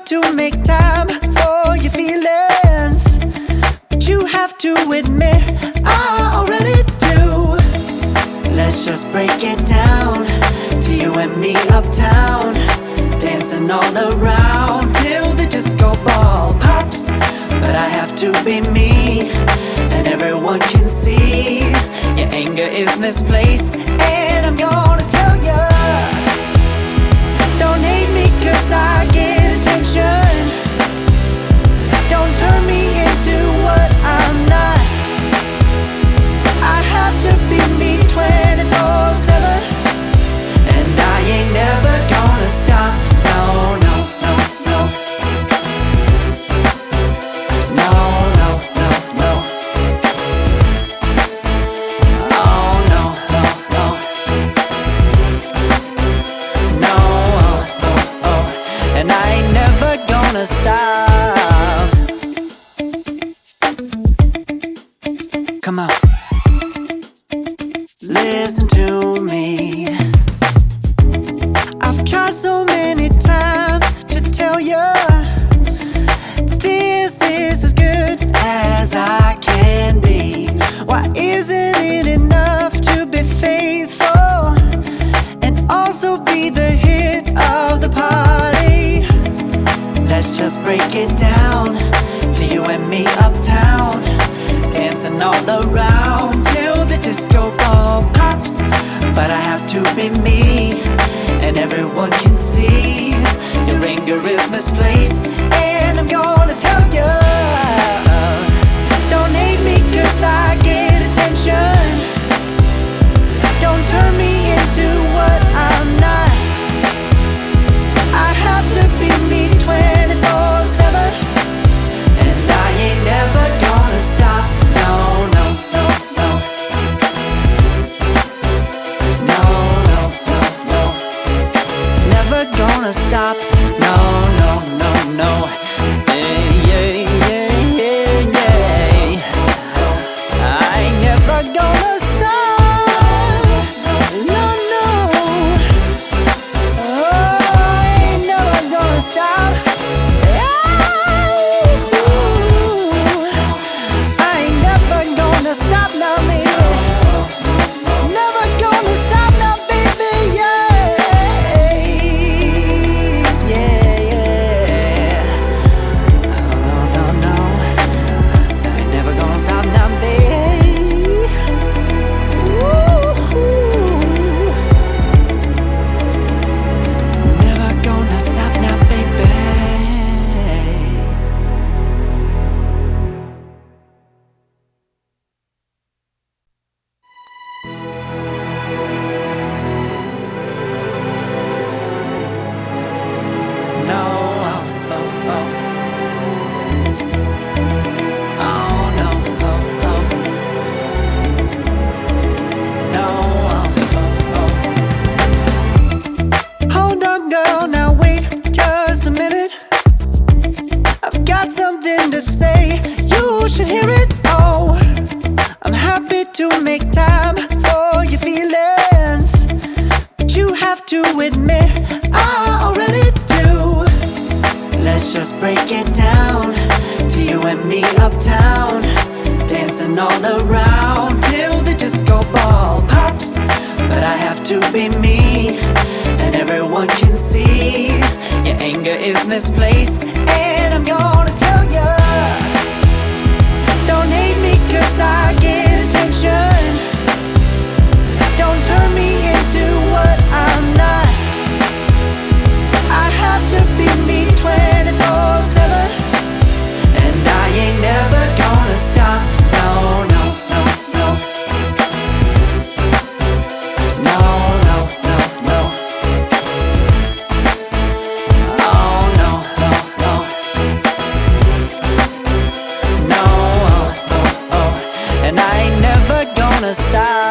to make time for your feelings, but you have to admit I already do. Let's just break it down to you and me uptown, dancing all around till the disco ball pops. But I have to be me, and everyone can see your anger is misplaced. And I'm gonna tell ya, don't hate me 'cause I get attention. Don't turn me into what I'm not. I have to be me 24/7, and I ain't never gonna stop. No, no, no, no. No, no, no, no. Oh, no, no, no. No, oh, oh, oh. And I ain't never gonna stop. Come on, listen to me. I've tried so many times to tell you this is as good as I can be. Why isn't it enough to be faithful and also be the hit of the party? Let's just break it down to you and me uptown, dancing all around till the disco ball pops. But I have to be me, and everyone can see your anger is misplaced. And I'm gonna tell ya, don't hate me 'cause I get attention. Don't turn me into what I'm not. I have to be me 24/7, and I ain't never gonna stop. No, no, no, no. No, no, no, no. Never gonna stop. No, no, no, no. Yeah, yeah, yeah, yeah, yeah. I ain't never gonna stop. No, no. Oh, I ain't never gonna stop. I ain't never gonna stop now, baby. Never gonna stop now, baby. Yeah, yeah, yeah. Oh, no, no, no. I ain't never gonna stop now, baby. Woo-hoo. Never gonna stop now, baby. No, oh, oh, oh. Oh, no, oh, oh. No, oh, oh, oh. Hold on, girl, now wait just a minute. I've got something to say, you should hear it. Oh, I'm happy to make time for your feelings, but you have to admit I already do. Let's just break it down to you and me uptown, dancing all around till the disco ball pops. But I have to be me, and everyone can see your anger is misplaced. And I'm gonna tell ya, don't hate me 'cause I get attention. Don't turn me into what I'm not. I have to be me 24/7, and I ain't never gonna stop. No, no, no, no. No, no, no, no. Oh, no, no, no. No, oh, oh, oh. And I ain't never gonna stop.